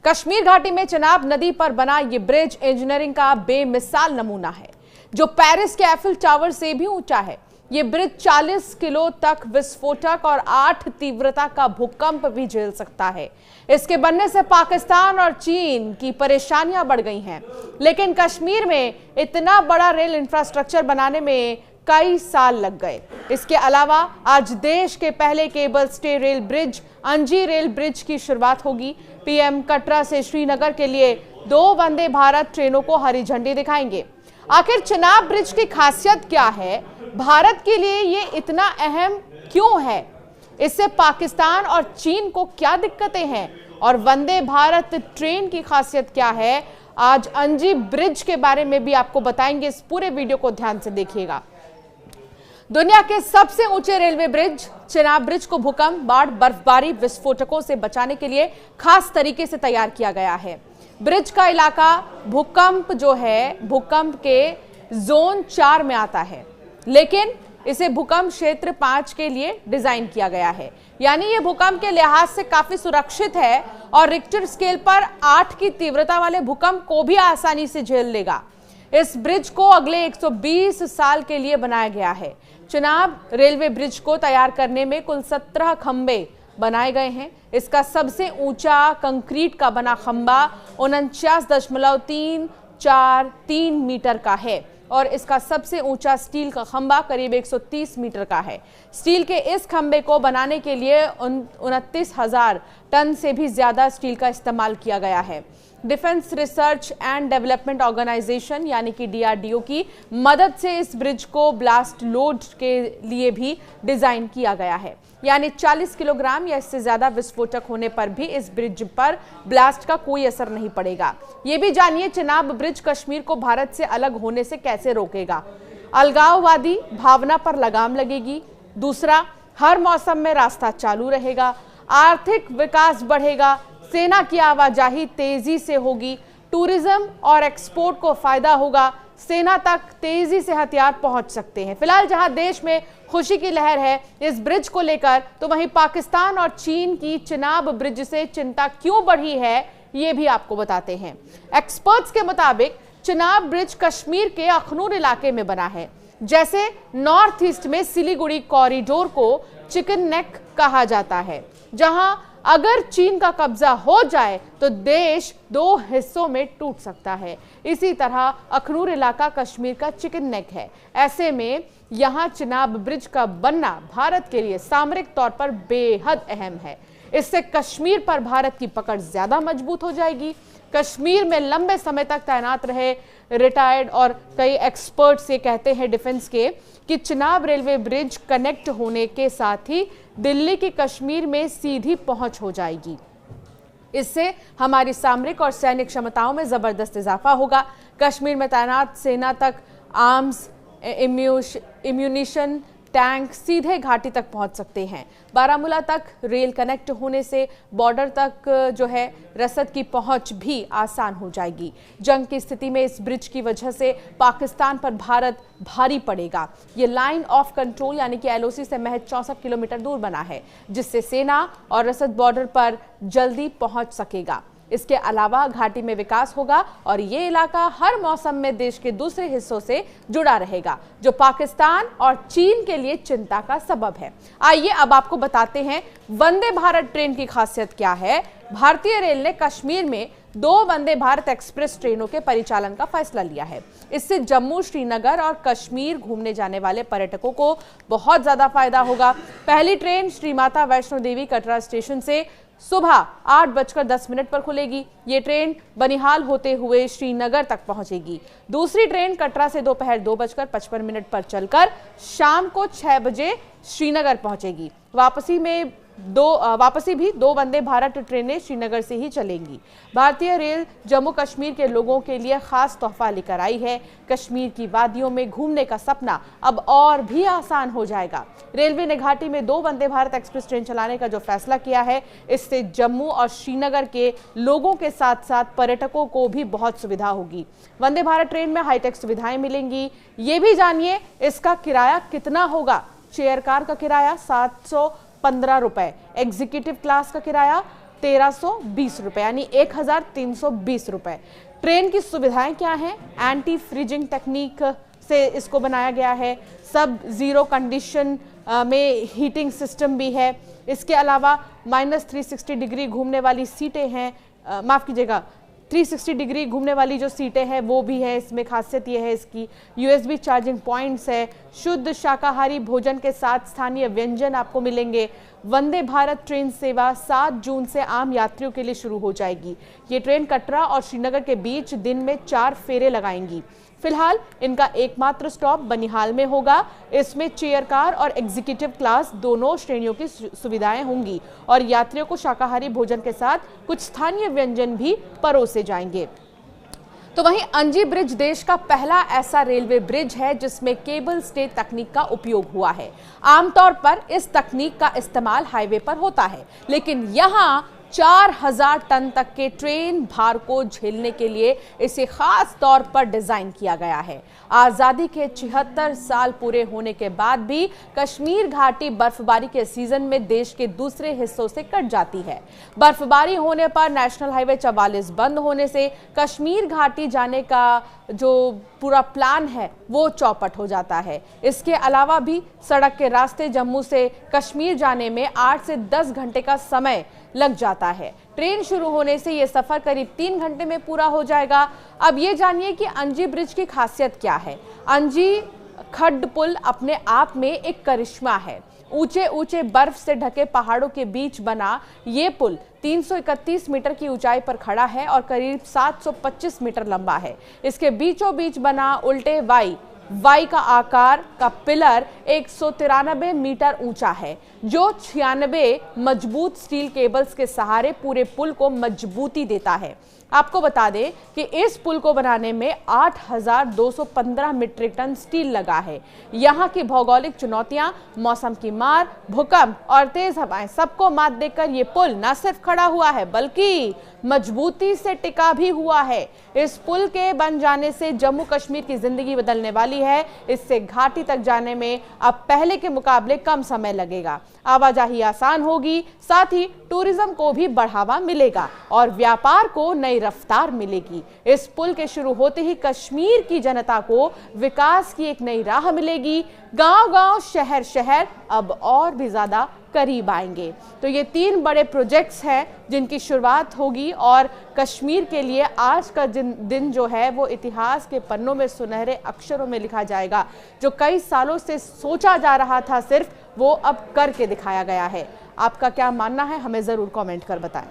कश्मीर घाटी में चिनाब नदी पर बना ये ब्रिज इंजीनियरिंग का बेमिसाल नमूना है, जो पेरिस के एफिल टावर से भी ऊंचा है। ये ब्रिज 40 किलो तक विस्फोटक और 8 तीव्रता का भूकंप भी झेल सकता है। इसके बनने से पाकिस्तान और चीन की परेशानियां बढ़ गई हैं, लेकिन कश्मीर में इतना बड़ा रेल इंफ्रास्ट्रक्चर बनाने में कई साल लग गए। इसके अलावा आज देश के पहले केबल स्टे रेल ब्रिज अंजी रेल ब्रिज की शुरुआत होगी। पीएम कटरा से श्रीनगर के लिए 2 वंदे भारत ट्रेनों को हरी झंडी दिखाएंगे। आखिर चिनाब ब्रिज की खासियत क्या है? भारत के लिए ये इतना अहम क्यों है? इससे पाकिस्तान और चीन को क्या दिक्कतें हैं? और वंदे भारत ट्रेन की खासियत क्या है? आज अंजी ब्रिज के बारे में भी आपको बताएंगे। इस पूरे वीडियो को ध्यान से देखिएगा। दुनिया के सबसे ऊंचे रेलवे ब्रिज चिनाब ब्रिज को भूकंप, बाढ़, बर्फबारी, विस्फोटकों से बचाने के लिए खास तरीके से तैयार किया गया है। ब्रिज का इलाका भूकंप के जोन 4 में आता है, लेकिन इसे भूकंप क्षेत्र 5 के लिए डिजाइन किया गया है। यानी ये भूकंप के लिहाज से काफी सुरक्षित है और रिक्टर स्केल पर 8 की तीव्रता वाले भूकंप को भी आसानी से झेल लेगा। इस ब्रिज को अगले 120 साल के लिए बनाया गया है। चिनाब रेलवे ब्रिज को तैयार करने में कुल 17 खंबे बनाए गए हैं। इसका सबसे ऊंचा कंक्रीट का बना खंबा 49.343 मीटर का है और इसका सबसे ऊंचा स्टील का खंबा करीब 130 मीटर का है। स्टील के इस खंबे को बनाने के लिए 29,000 टन से भी ज्यादा स्टील का इस्तेमाल किया गया है। Defence research and development organisation यानी कि DRDO की मदद से इस ब्रिज को ब्लास्ट लोड के लिए भी डिजाइन किया गया है। यानी 40 किलोग्राम या इससे ज्यादा विस्फोटक होने पर भी इस ब्रिज पर ब्लास्ट का कोई असर नहीं पड़ेगा। ये भी जानिए चिनाब ब्रिज कश्मीर को भारत से अलग होने से कैसे रोकेगा। अलगाववादी भावना पर लगाम लगेगी। दूसरा, हर मौसम में रास्ता चालू रहेगा। आर्थिक विकास बढ़ेगा। सेना की आवाजाही तेजी से होगी। टूरिज्म और एक्सपोर्ट को फायदा होगा। सेना तक तेजी से हथियार पहुंच सकते हैं। फिलहाल जहां देश में खुशी की लहर है इस ब्रिज को लेकर, तो वहीं पाकिस्तान और चीन की चिनाब ब्रिज से चिंता क्यों बढ़ी है, ये भी आपको बताते हैं। एक्सपर्ट्स के मुताबिक चिनाब ब्रिज कश्मीर के अखनूर इलाके में बना है। जैसे नॉर्थ ईस्ट में सिलीगुड़ी कॉरिडोर को चिकन नेक कहा जाता है, जहां अगर चीन का कब्जा हो जाए तो देश 2 हिस्सों में टूट सकता है। इसी तरह अखनूर इलाका कश्मीर का चिकन नेक है। ऐसे में यहां चिनाब ब्रिज का बनना भारत के लिए सामरिक तौर पर बेहद अहम है। इससे कश्मीर पर भारत की पकड़ ज्यादा मजबूत हो जाएगी। कश्मीर में लंबे समय तक तैनात रहे रिटायर्ड और कई एक्सपर्ट्स ये कहते हैं डिफेंस के कि चिनाब रेलवे ब्रिज कनेक्ट होने के साथ ही दिल्ली की कश्मीर में सीधी पहुंच हो जाएगी। इससे हमारी सामरिक और सैनिक क्षमताओं में जबरदस्त इजाफा होगा। कश्मीर में तैनात सेना तक आर्म्स, इम्यूनिशन, टैंक सीधे घाटी तक पहुंच सकते हैं। बारामूला तक रेल कनेक्ट होने से बॉर्डर तक रसद की पहुंच भी आसान हो जाएगी। जंग की स्थिति में इस ब्रिज की वजह से पाकिस्तान पर भारत भारी पड़ेगा। ये लाइन ऑफ कंट्रोल यानी कि LOC से महज 64 किलोमीटर दूर बना है, जिससे सेना और रसद बॉर्डर पर जल्दी पहुंच सकेगा। इसके अलावा घाटी में विकास होगा और ये इलाका हर मौसम में देश के दूसरे हिस्सों से जुड़ा रहेगा, जो पाकिस्तान और चीन के लिए चिंता का सबब है। आइए अब आपको बताते हैं वंदे भारत ट्रेन की खासियत क्या है। भारतीय रेल ने कश्मीर में 2 वंदे भारत एक्सप्रेस ट्रेनों के परिचालन का फैसला लिया है। इससे जम्मू, श्रीनगर और कश्मीर घूमने जाने वाले पर्यटकों को बहुत ज्यादा फायदा होगा। पहली ट्रेन श्री माता वैष्णो देवी कटरा स्टेशन से सुबह 8:10 पर खुलेगी। ये ट्रेन बनिहाल होते हुए श्रीनगर तक पहुंचेगी। दूसरी ट्रेन कटरा से दोपहर 2:55 पर चलकर शाम को 6 बजे श्रीनगर पहुंचेगी। वापसी में वापसी भी 2 वंदे भारत ट्रेनें श्रीनगर से ही चलेंगी। भारतीय रेल जम्मू कश्मीर के लोगों के लिए खास तोहफा लेकर आई है। कश्मीर की वादियों में घूमने का सपना अब और भी आसान हो जाएगा। रेलवे ने घाटी में 2 वंदे भारत एक्सप्रेस ट्रेन चलाने का जो फैसला किया है, इससे जम्मू और श्रीनगर के लोगों के साथ साथ पर्यटकों को भी बहुत सुविधा होगी। वंदे भारत ट्रेन में हाईटेक सुविधाएं मिलेंगी। ये भी जानिए इसका किराया कितना होगा। चेयर कार का किराया 715 रुपए, एग्जीक्यूटिव क्लास का किराया 1320 रुपए, यानी 1320 रुपए। ट्रेन की सुविधाएं क्या हैं? एंटी फ्रीजिंग टेक्निक से इसको बनाया गया है। सब जीरो कंडीशन में हीटिंग सिस्टम भी है। इसके अलावा -360 डिग्री घूमने वाली सीटें हैं, माफ कीजिएगा 360 डिग्री घूमने वाली जो सीटें हैं वो भी है। इसमें खासियत ये है इसकी USB चार्जिंग पॉइंट्स है। शुद्ध शाकाहारी भोजन के साथ स्थानीय व्यंजन आपको मिलेंगे। वंदे भारत ट्रेन सेवा 7 जून से आम यात्रियों के लिए शुरू हो जाएगी। ये ट्रेन कटरा और श्रीनगर के बीच दिन में 4 फेरे लगाएंगी। फिलहाल इनका एकमात्र स्टॉप बनिहाल में होगा। इसमें चेयर कार और एग्जीक्यूटिव क्लास दोनों श्रेणियों की सुविधाएं होंगी और यात्रियों को शाकाहारी भोजन के साथ कुछ स्थानीय व्यंजन भी परोसे जाएंगे। तो वहीं अंजी ब्रिज देश का पहला ऐसा रेलवे ब्रिज है जिसमें केबल स्टे तकनीक का उपयोग हुआ है। आमतौर पर इस तकनीक का इस्तेमाल हाईवे पर होता है, लेकिन यहां 4000 टन तक के ट्रेन भार को झेलने के लिए इसे खास तौर पर डिजाइन किया गया है। आजादी के 76 साल पूरे होने के बाद भी कश्मीर घाटी बर्फबारी के सीजन में देश के दूसरे हिस्सों से कट जाती है। बर्फबारी होने पर नेशनल हाईवे 44 बंद होने से कश्मीर घाटी जाने का जो पूरा प्लान है वो चौपट हो जाता है। इसके अलावा भी सड़क के रास्ते जम्मू से कश्मीर जाने में 8 से 10 घंटे का समय लग जाता है। ट्रेन शुरू होने से यह सफर करीब 3 घंटे में पूरा हो जाएगा। अब ये जानिए कि अंजी ब्रिज की खासियत क्या है। अंजी खड्ड पुल अपने आप में एक करिश्मा है। ऊंचे ऊंचे बर्फ से ढके पहाड़ों के बीच बना ये पुल 331 मीटर की ऊंचाई पर खड़ा है और करीब 725 मीटर लंबा है। इसके बीचों बीच बना उल्टे वाई का आकार का पिलर 193 मीटर ऊंचा है, जो 96 मजबूत स्टील केबल्स के सहारे पूरे पुल को मजबूती देता है। आपको बता दें कि इस पुल को बनाने में 8215 मीट्रिक टन स्टील लगा है। यहाँ की भौगोलिक चुनौतियां, मौसम की मार, भूकंप और तेज हवाएं सबको मात देकर ये पुल न सिर्फ खड़ा हुआ है बल्कि मजबूती से टिका भी हुआ है। इस पुल के बन जाने से जम्मू कश्मीर की जिंदगी बदलने वाली है। इससे घाटी तक जाने में अब पहले के मुकाबले कम समय लगेगा, आवाजाही आसान होगी, साथ ही टूरिज्म को भी बढ़ावा मिलेगा और व्यापार को नई रफ्तार मिलेगी। इस पुल के शुरू होते ही कश्मीर की जनता को विकास की एक नई राह मिलेगी। गांव-गांव, शहर-शहर अब और भी ज्यादा करीब आएंगे। तो ये 3 बड़े प्रोजेक्ट्स हैं जिनकी शुरुआत होगी और कश्मीर के लिए आज का दिन जो है वो इतिहास के पन्नों में सुनहरे अक्षरों में लिखा जाएगा। जो कई सालों से सोचा जा रहा था सिर्फ, वो अब करके दिखाया गया है। आपका क्या मानना है, हमें जरूर कमेंट कर बताएं।